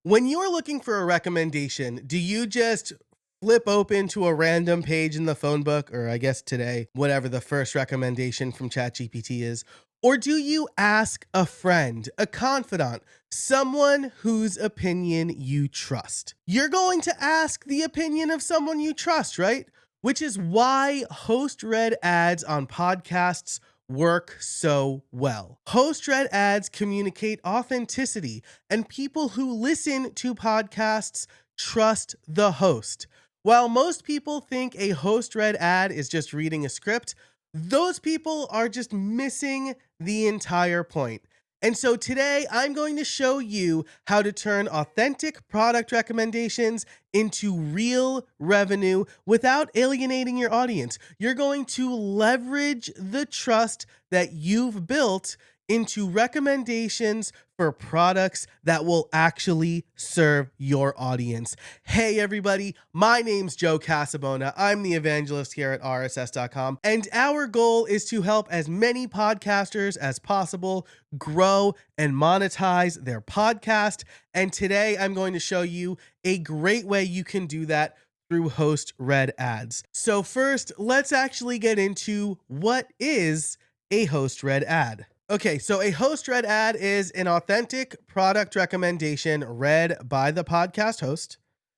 When you're looking for a recommendation, do you just flip open to a random page in the phone book, or I guess today, whatever the first recommendation from ChatGPT is? Or do you ask a friend, a confidant, someone whose opinion you trust? You're going to ask the opinion of someone you trust, right? Which is why host read ads on podcasts work so well. Host read ads communicate authenticity, and people who listen to podcasts trust the host. While most people think a host read ad is just reading a script, those people are just missing the entire point. And so today I'm going to show you how to turn authentic product recommendations into real revenue without alienating your audience. You're going to leverage the trust that you've built into recommendations for products that will actually serve your audience. Hey, everybody, my name's Joe Casabona. I'm the evangelist here at RSS.com, and our goal is to help as many podcasters as possible grow and monetize their podcast. And today I'm going to show you a great way you can do that through host read ads. So first, let's actually get into what is a host read ad. Okay, so a host read ad is an authentic product recommendation read by the podcast host.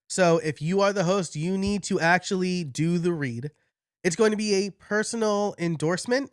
So if you are the host, you need to actually do the read. It's going to be a personal endorsement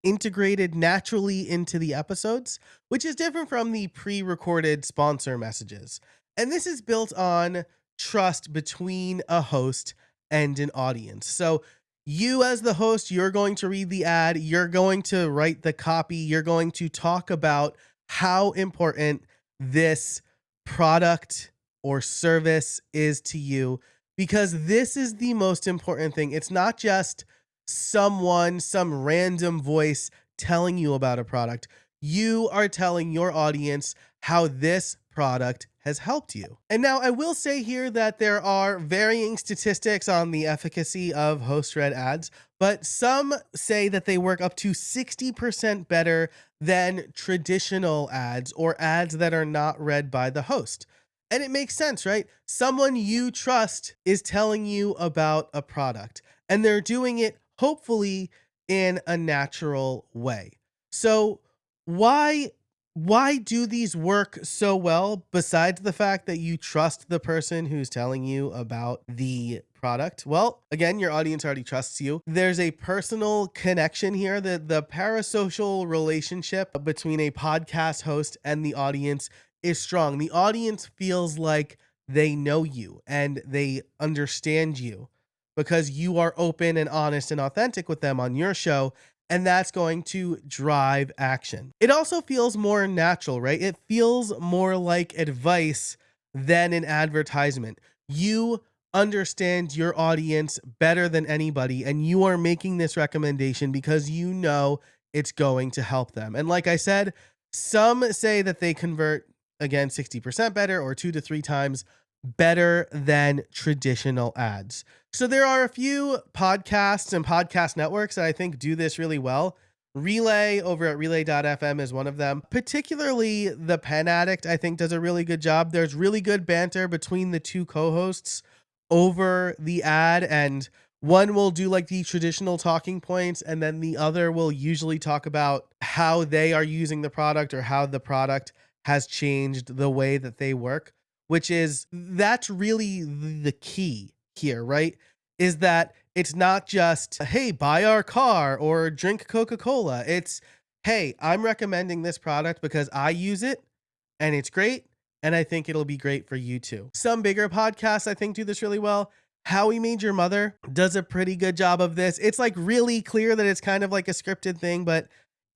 integrated naturally into the episodes, which is different from the pre recorded sponsor messages. And this is built on trust between a host and an audience. So you, as the host, you're going to read the ad, you're going to write the copy, you're going to talk about how important this product or service is to you, because this is the most important thing. It's not just some random voice telling you about a product. You are telling your audience how this product has helped you. And now I will say here that there are varying statistics on the efficacy of host read ads, but some say that they work up to 60% better than traditional ads or ads that are not read by the host. And it makes sense, right? Someone you trust is telling you about a product, and they're doing it hopefully in a natural way. So why why do these work so well besides the fact that you trust the person who's telling you about the product? Well, again, your audience already trusts you. There's a personal connection here, that the parasocial relationship between a podcast host and the audience is strong. The audience feels like they know you and they understand you because you are open and honest and authentic with them on your show, and that's going to drive action. It also feels more natural, right? It feels more like advice than an advertisement. You understand your audience better than anybody, and you are making this recommendation because you know it's going to help them. And like I said, some say that they convert, again, 60% better or 2 to 3 times better than traditional ads. So there are a few podcasts and podcast networks that I think do this really well. Relay over at relay.fm is one of them. Particularly the Pen Addict, I think, does a really good job. There's really good banter between the two co-hosts over the ad, and one will do like the traditional talking points, and then the other will usually talk about how they are using the product or how the product has changed the way that they work, which is that's really the key here, right? Is that it's not just, hey, buy our car or drink Coca-Cola. It's, hey, I'm recommending this product because I use it and it's great. And I think it'll be great for you too. Some bigger podcasts, I think, do this really well. How We Made Your Mother does a pretty good job of this. It's like really clear that it's kind of like a scripted thing, but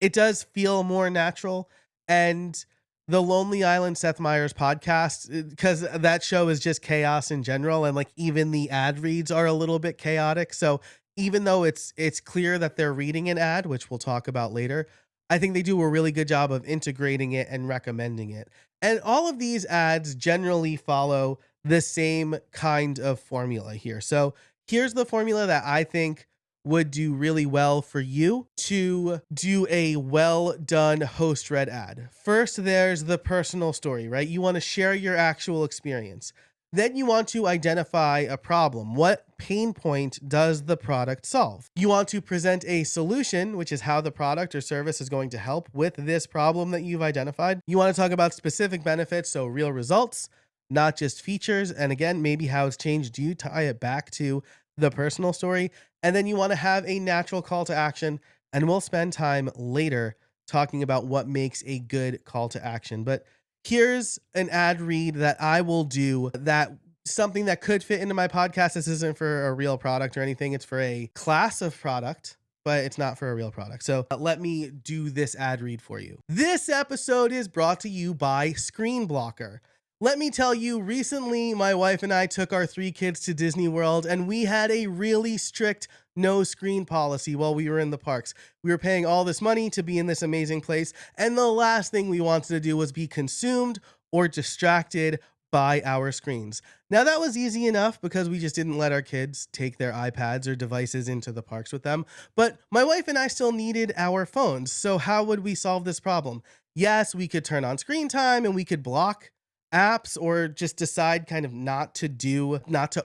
it does feel more natural. And the Lonely Island Seth Meyers podcast, because that show is just chaos in general, and like even the ad reads are a little bit chaotic. So even though it's clear that they're reading an ad, which we'll talk about later, I think they do a really good job of integrating it and recommending it. And all of these ads generally follow the same kind of formula here. So here's the formula that I think would do really well for you to do a well done host read ad. First, there's the personal story, right? You want to share your actual experience. Then you want to identify a problem. What pain point does the product solve? You want to present a solution, which is how the product or service is going to help with this problem that you've identified. You want to talk about specific benefits, so real results, not just features. And again, maybe how it's changed you, tie it back to the personal story. And then you want to have a natural call to action. And we'll spend time later talking about what makes a good call to action. But here's an ad read that I will do, that something that could fit into my podcast. This isn't for a real product or anything. It's for a class of product, but it's not for a real product. So let me do this ad read for you. This episode is brought to you by Screen Blocker. Let me tell you, recently my wife and I took our 3 kids to Disney World, and we had a really strict no screen policy while we were in the parks. We were paying all this money to be in this amazing place, and the last thing we wanted to do was be consumed or distracted by our screens. Now, that was easy enough because we just didn't let our kids take their iPads or devices into the parks with them, but my wife and I still needed our phones. So how would we solve this problem? Yes, we could turn on screen time and we could block apps or just decide kind of not to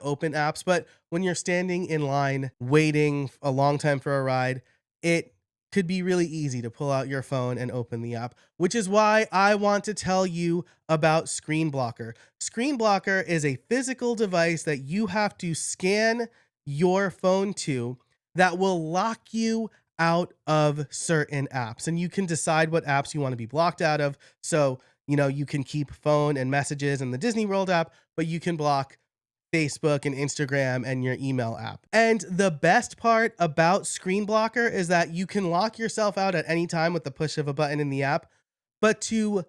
open apps. But when you're standing in line waiting a long time for a ride, it could be really easy to pull out your phone and open the app, which is why I want to tell you about Screen Blocker. Screen Blocker is a physical device that you have to scan your phone to, that will lock you out of certain apps, and you can decide what apps you want to be blocked out of. So you can keep phone and messages and the Disney World app, but you can block Facebook and Instagram and your email app. And the best part about Screen Blocker is that you can lock yourself out at any time with the push of a button in the app, but to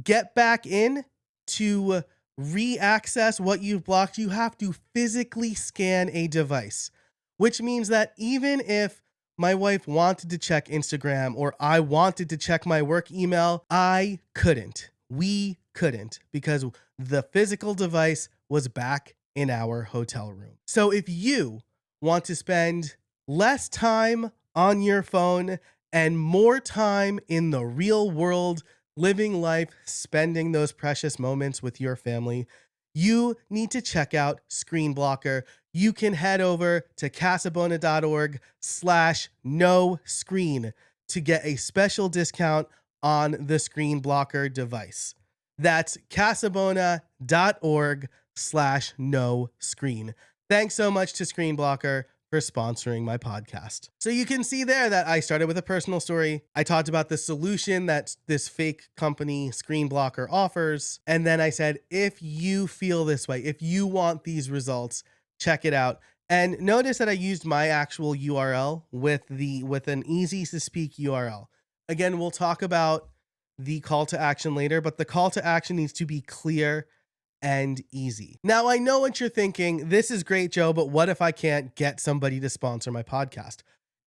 get back in, to re-access what you've blocked, you have to physically scan a device, which means that even if my wife wanted to check Instagram or I wanted to check my work email, I couldn't. We couldn't, because the physical device was back in our hotel room. So if you want to spend less time on your phone and more time in the real world, living life, spending those precious moments with your family, you need to check out Screen Blocker. You can head over to casabona.org/no screen to get a special discount on the Screen Blocker device. That's casabona.org/no screen. Thanks so much to Screen Blocker for sponsoring my podcast. So you can see there that I started with a personal story. I talked about the solution that this fake company Screen Blocker offers. And then I said, if you feel this way, if you want these results, check it out. And notice that I used my actual URL with an easy to speak URL. Again, we'll talk about the call to action later, but the call to action needs to be clear and easy. Now, I know what you're thinking. This is great, Joe, but what if I can't get somebody to sponsor my podcast?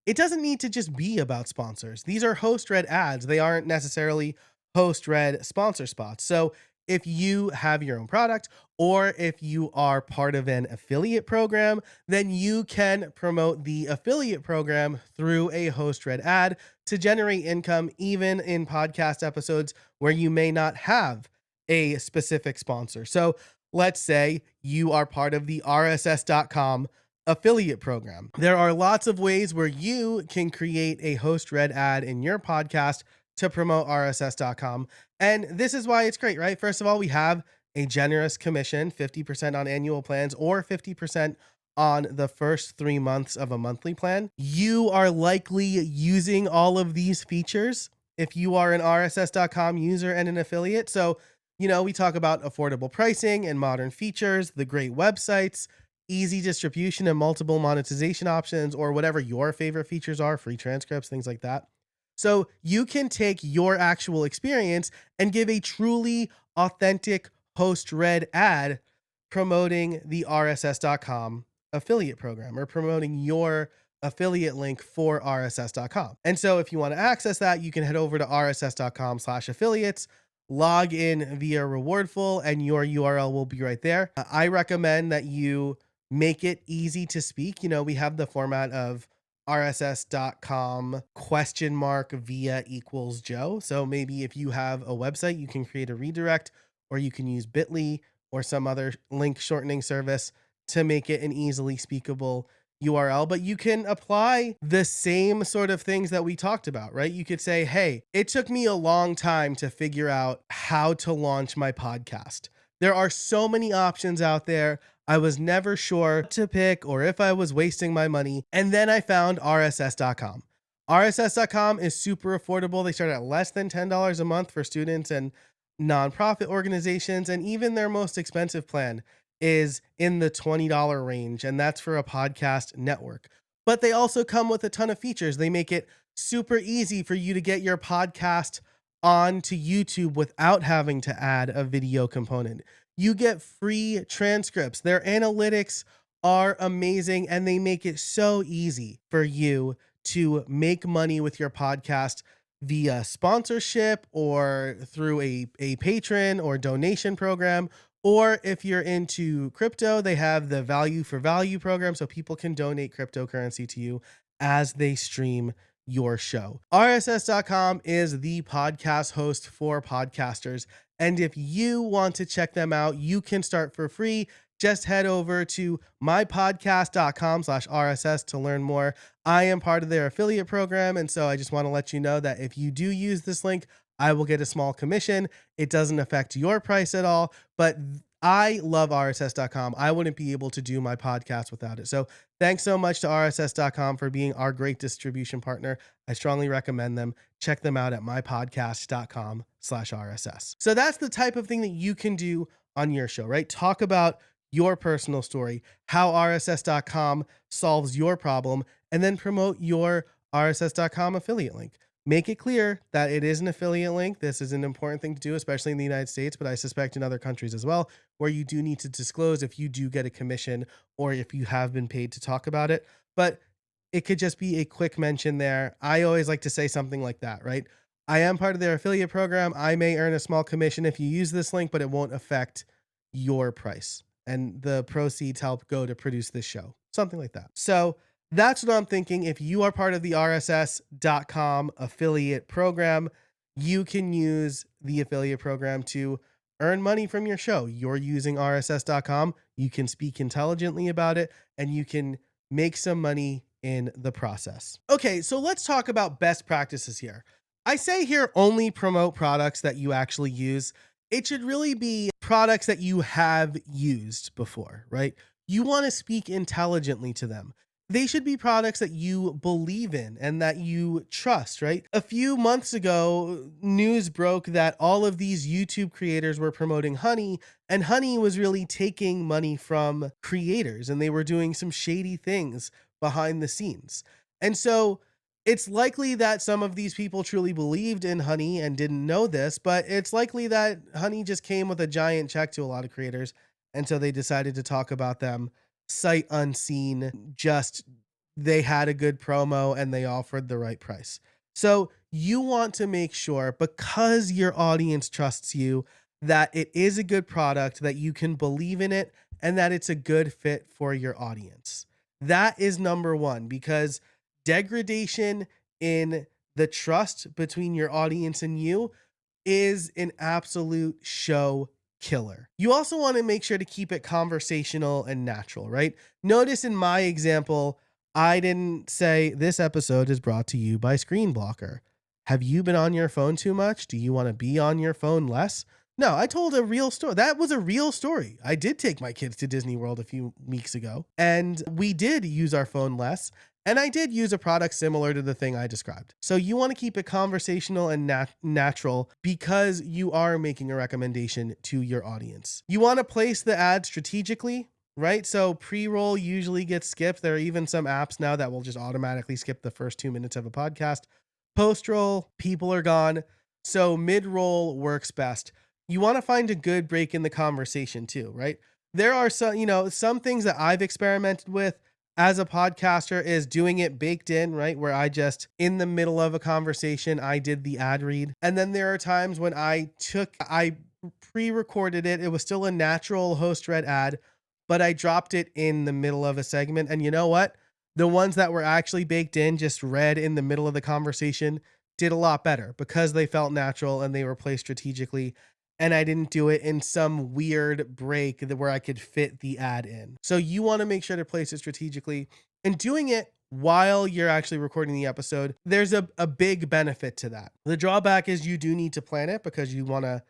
It doesn't need to just be about sponsors. These are host read ads. They aren't necessarily host read sponsor spots. So if you have your own product, or if you are part of an affiliate program, then you can promote the affiliate program through a host read ad to generate income, even in podcast episodes where you may not have a specific sponsor. So let's say you are part of the RSS.com affiliate program. There are lots of ways where you can create a host read ad in your podcast to promote RSS.com. And this is why it's great, right? First of all, we have a generous commission, 50% on annual plans or 50% on the first 3 months of a monthly plan. You are likely using all of these features if you are an RSS.com user and an affiliate. So, we talk about affordable pricing and modern features, the great websites, easy distribution and multiple monetization options, or whatever your favorite features are, free transcripts, things like that. So you can take your actual experience and give a truly authentic host read ad promoting the RSS.com affiliate program, or promoting your affiliate link for RSS.com. And so if you want to access that, you can head over to RSS.com/affiliates, log in via Rewardful, and your URL will be right there. I recommend that you make it easy to speak. We have the format of rss.com question mark via equals Joe. So maybe if you have a website, you can create a redirect, or you can use Bitly or some other link shortening service to make it an easily speakable URL. But you can apply the same sort of things that we talked about, right? You could say, hey, it took me a long time to figure out how to launch my podcast. There are so many options out there. I was never sure what to pick or if I was wasting my money. And then I found RSS.com. RSS.com is super affordable. They start at less than $10 a month for students and nonprofit organizations. And even their most expensive plan is in the $20 range. And that's for a podcast network. But they also come with a ton of features. They make it super easy for you to get your podcast onto YouTube without having to add a video component. You get free transcripts. Their analytics are amazing and they make it so easy for you to make money with your podcast via sponsorship or through a patron or donation program. Or if you're into crypto, they have the value for value program so people can donate cryptocurrency to you as they stream your show. RSS.com is the podcast host for podcasters. And if you want to check them out, you can start for free. Just head over to mypodcast.com/RSS to learn more. I am part of their affiliate program. And so I just want to let you know that if you do use this link, I will get a small commission. It doesn't affect your price at all, but I love RSS.com. I wouldn't be able to do my podcast without it. So thanks so much to RSS.com for being our great distribution partner. I strongly recommend them. Check them out at mypodcast.com/RSS. So that's the type of thing that you can do on your show, right? Talk about your personal story, how RSS.com solves your problem, and then promote your RSS.com affiliate link. Make it clear that it is an affiliate link. This is an important thing to do, especially in the United States, but I suspect in other countries as well, where you do need to disclose if you do get a commission or if you have been paid to talk about it. But it could just be a quick mention there. I always like to say something like that, right? I am part of their affiliate program. I may earn a small commission if you use this link, but it won't affect your price. And the proceeds help go to produce this show, something like that. So that's what I'm thinking. If you are part of the RSS.com affiliate program, you can use the affiliate program to earn money from your show. You're using RSS.com. You can speak intelligently about it and you can make some money in the process. Okay, so let's talk about best practices here. I say here only promote products that you actually use. It should really be products that you have used before, right? You want to speak intelligently to them. They should be products that you believe in and that you trust, right? A few months ago, news broke that all of these YouTube creators were promoting Honey, and Honey was really taking money from creators and they were doing some shady things behind the scenes. And so it's likely that some of these people truly believed in Honey and didn't know this, but it's likely that Honey just came with a giant check to a lot of creators. And so they decided to talk about them sight unseen, just they had a good promo and they offered the right price. So you want to make sure, because your audience trusts you, that it is a good product, that you can believe in it, and that it's a good fit for your audience. That is number one, because degradation in the trust between your audience and you is an absolute show killer. You also want to make sure to keep it conversational and natural, right? Notice in my example, I didn't say this episode is brought to you by Screen Blocker. Have you been on your phone too much? Do you want to be on your phone less? No, I told a real story. That was a real story. I did take my kids to Disney World a few weeks ago, and we did use our phone less. And I did use a product similar to the thing I described. So you want to keep it conversational and natural because you are making a recommendation to your audience. You want to place the ad strategically, right? So pre-roll usually gets skipped. There are even some apps now that will just automatically skip the first 2 minutes of a podcast. Post-roll, people are gone. So mid-roll works best. You want to find a good break in the conversation too, right? There are some things that I've experimented with as a podcaster is doing it baked in, right? Where I just, in the middle of a conversation, I did the ad read. And then there are times when I pre-recorded it. It was still a natural host read ad, but I dropped it in the middle of a segment. And you know what? The ones that were actually baked in, just read in the middle of the conversation, did a lot better because they felt natural and they were placed strategically. And I didn't do it in some weird break where I could fit the ad in. So you want to make sure to place it strategically and doing it while you're actually recording the episode. There's a big benefit to that. The drawback is you do need to plan it because you want to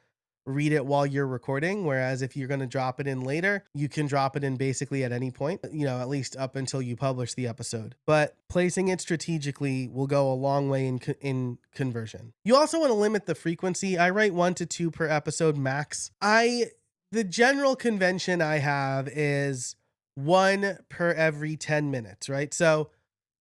read it while you're recording. Whereas if you're going to drop it in later, you can drop it in basically at any point, at least up until you publish the episode. But placing it strategically will go a long way in conversion. You also want to limit the frequency. I write 1 to 2 per episode max. The general convention I have is 1 per every 10 minutes, right? So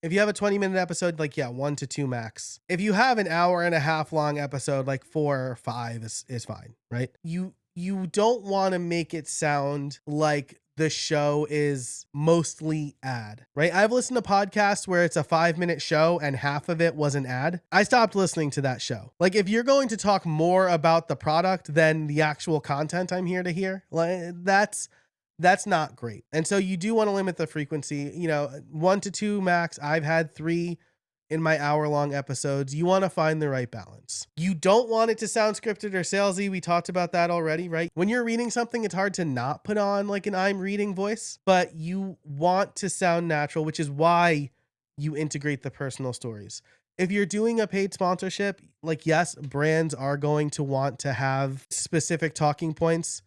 if you have a 20-minute episode, like, yeah, 1 to 2 max. If you have an hour and a half long episode, like 4 or 5 is fine, right? You don't want to make it sound like the show is mostly ad, right? I've listened to podcasts where it's a 5-minute show and half of it was an ad. I stopped listening to that show. Like, if you're going to talk more about the product than the actual content I'm here to hear, like, that's not great. And so you do want to limit the frequency, 1 to 2 max. I've had 3 in my hour-long episodes. You want to find the right balance. You don't want it to sound scripted or salesy. We talked about that already, right? When you're reading something, it's hard to not put on like an I'm reading voice, but you want to sound natural, which is why you integrate the personal stories. If you're doing a paid sponsorship, like, yes, brands are going to want to have specific talking points,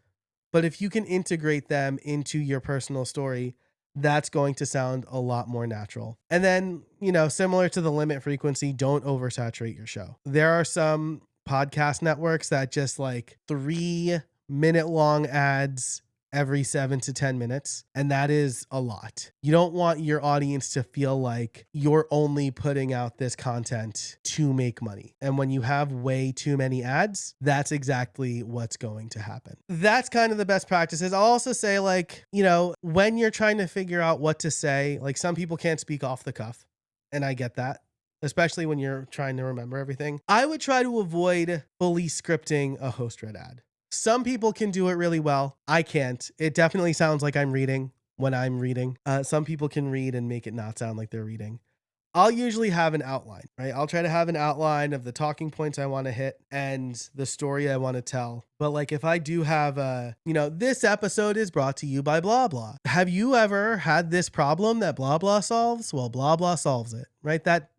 but if you can integrate them into your personal story, that's going to sound a lot more natural. And then, similar to the limit frequency, don't oversaturate your show. There are some podcast networks that just like 3-minute long ads every 7 to 10 minutes. And that is a lot. You don't want your audience to feel like you're only putting out this content to make money. And when you have way too many ads, that's exactly what's going to happen. That's kind of the best practices. I'll also say, like, when you're trying to figure out what to say, like, some people can't speak off the cuff. And I get that, especially when you're trying to remember everything. I would try to avoid fully scripting a host read ad. Some people can do it really well. I can't. It definitely sounds like I'm reading when I'm reading. Some people can read and make it not sound like they're reading. I'll usually have an outline, right? I'll try to have an outline of the talking points I want to hit and the story I want to tell. But like, if I do have this episode is brought to you by blah, blah. Have you ever had this problem that blah, blah solves? Well, blah, blah solves it, right? That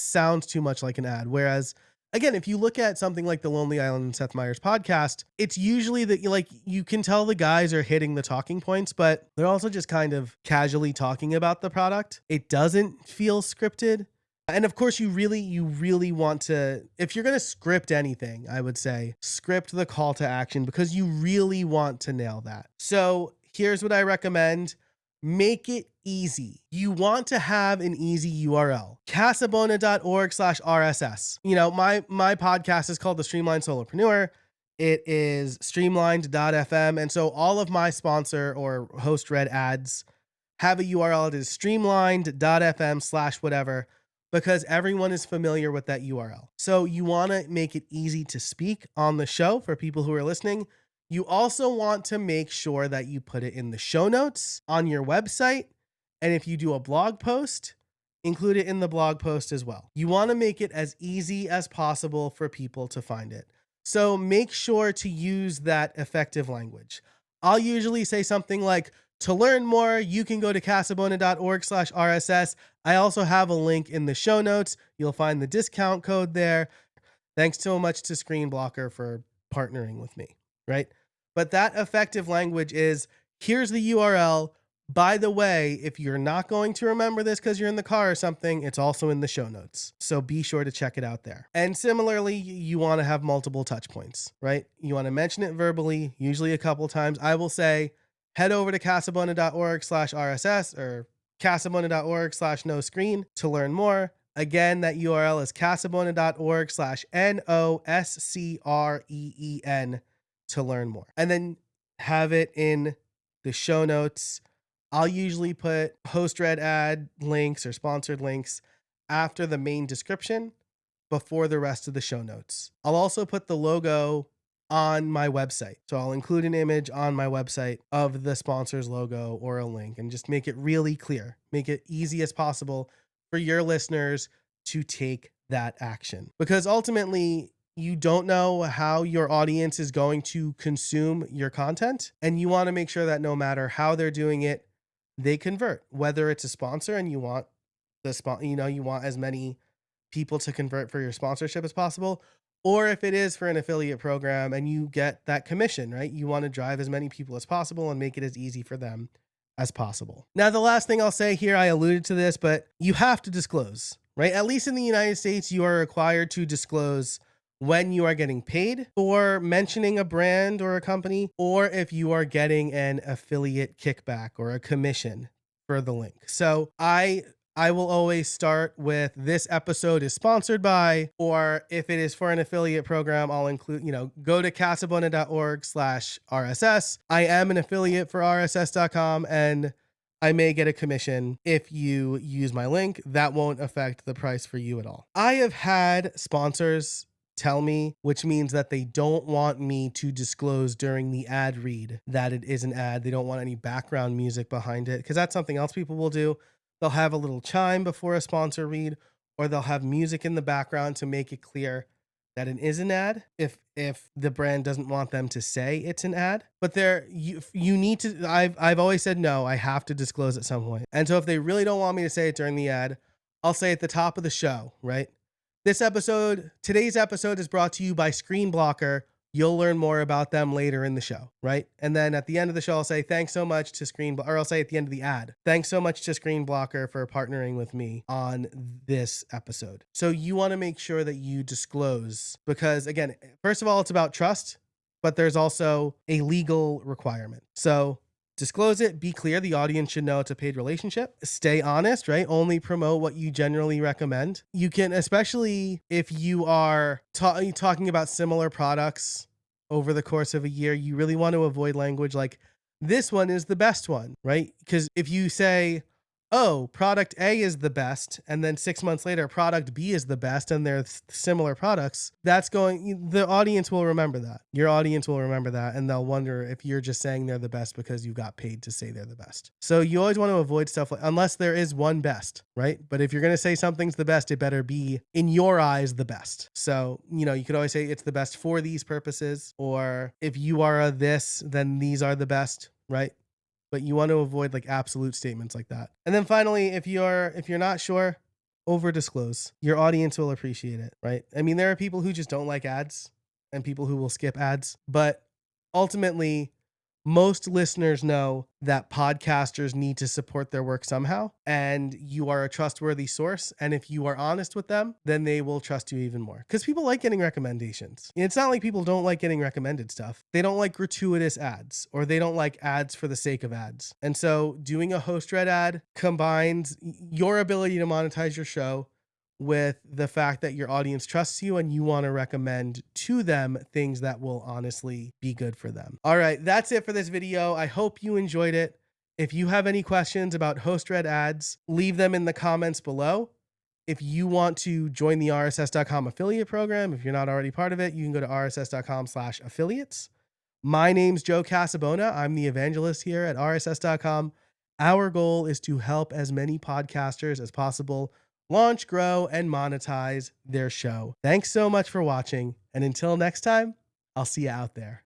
sounds too much like an ad. Whereas, again, if you look at something like the Lonely Island and Seth Meyers podcast, it's usually that you can tell the guys are hitting the talking points, but they're also just kind of casually talking about the product. It doesn't feel scripted. And of course, you really want to, if you're going to script anything, I would say script the call to action because you really want to nail that. So here's what I recommend. Make it easy. You want to have an easy URL. Casabona.org/RSS. My podcast is called The Streamlined Solopreneur. It is streamlined.fm. And so all of my sponsor or host read ads have a URL. It is streamlined.fm/whatever because everyone is familiar with that URL. So you want to make it easy to speak on the show for people who are listening. You also want to make sure that you put it in the show notes on your website. And if you do a blog post, include it in the blog post as well. You want to make it as easy as possible for people to find it. So make sure to use that effective language. I'll usually say something like, to learn more, you can go to casabona.org/RSS. I also have a link in the show notes. You'll find the discount code there. Thanks so much to Screenblocker for partnering with me, right? But that effective language is, here's the URL. By the way, if you're not going to remember this because you're in the car or something, it's also in the show notes. So be sure to check it out there. And similarly, you want to have multiple touch points, right? You want to mention it verbally, usually a couple times. I will say, head over to casabona.org/RSS or casabona.org/no screen to learn more. Again, that URL is casabona.org/NOSCREEN to learn more. And then have it in the show notes. I'll usually put host read ad links or sponsored links after the main description before the rest of the show notes. I'll also put the logo on my website. So I'll include an image on my website of the sponsor's logo or a link and just make it really clear, make it easy as possible for your listeners to take that action. Because ultimately, you don't know how your audience is going to consume your content. And you want to make sure that no matter how they're doing it, they convert. Whether it's a sponsor and you want you want as many people to convert for your sponsorship as possible, or if it is for an affiliate program and you get that commission, right? You want to drive as many people as possible and make it as easy for them as possible. Now, the last thing I'll say here, I alluded to this, but you have to disclose, right? At least in the United States, you are required to disclose when you are getting paid for mentioning a brand or a company, or if you are getting an affiliate kickback or a commission for the link. So I will always start with this episode is sponsored by, or if it is for an affiliate program, I'll include, go to casabona.org/RSS. I am an affiliate for RSS.com and I may get a commission if you use my link. That won't affect the price for you at all. I have had sponsors tell me, which means that they don't want me to disclose during the ad read that it is an ad. They don't want any background music behind it, because that's something else people will do. They'll have a little chime before a sponsor read, or they'll have music in the background to make it clear that it is an ad if the brand doesn't want them to say it's an ad. But you need to, I've always said no, I have to disclose at some point. And so if they really don't want me to say it during the ad, I'll say at the top of the show, right? Today's episode is brought to you by Screen Blocker. You'll learn more about them later in the show, right? And then at the end of the show, I'll say thanks so much to or I'll say at the end of the ad, thanks so much to Screen Blocker for partnering with me on this episode. So you want to make sure that you disclose, because again, first of all, it's about trust, but there's also a legal requirement. So disclose it, be clear. The audience should know it's a paid relationship. Stay honest, right? Only promote what you generally recommend. You can, especially if you are talking about similar products over the course of a year, you really want to avoid language like this one is the best one, right? Because if you say, oh, product A is the best, and then 6 months later, product B is the best, and they're similar products, the audience will remember that. Your audience will remember that, and they'll wonder if you're just saying they're the best because you got paid to say they're the best. So you always want to avoid stuff unless there is one best, right? But if you're going to say something's the best, it better be, in your eyes, the best. So, you could always say it's the best for these purposes, or if you are a this, then these are the best, right? But you want to avoid like absolute statements like that. And then finally, if you're not sure, over disclose. Your audience will appreciate it, right? I mean, there are people who just don't like ads and people who will skip ads, but ultimately most listeners know that podcasters need to support their work somehow, and you are a trustworthy source. And if you are honest with them, then they will trust you even more, because people like getting recommendations. It's not like people don't like getting recommended stuff. They don't like gratuitous ads, or they don't like ads for the sake of ads. And so doing a host read ad combines your ability to monetize your show with the fact that your audience trusts you and you want to recommend to them things that will honestly be good for them. All right, that's it for this video. I hope you enjoyed it. If you have any questions about host read ads, leave them in the comments below. If you want to join the RSS.com affiliate program, if you're not already part of it, you can go to rss.com/affiliates. My name's Joe Casabona. I'm the evangelist here at rss.com. Our goal is to help as many podcasters as possible launch, grow, and monetize their show. Thanks so much for watching. And until next time, I'll see you out there.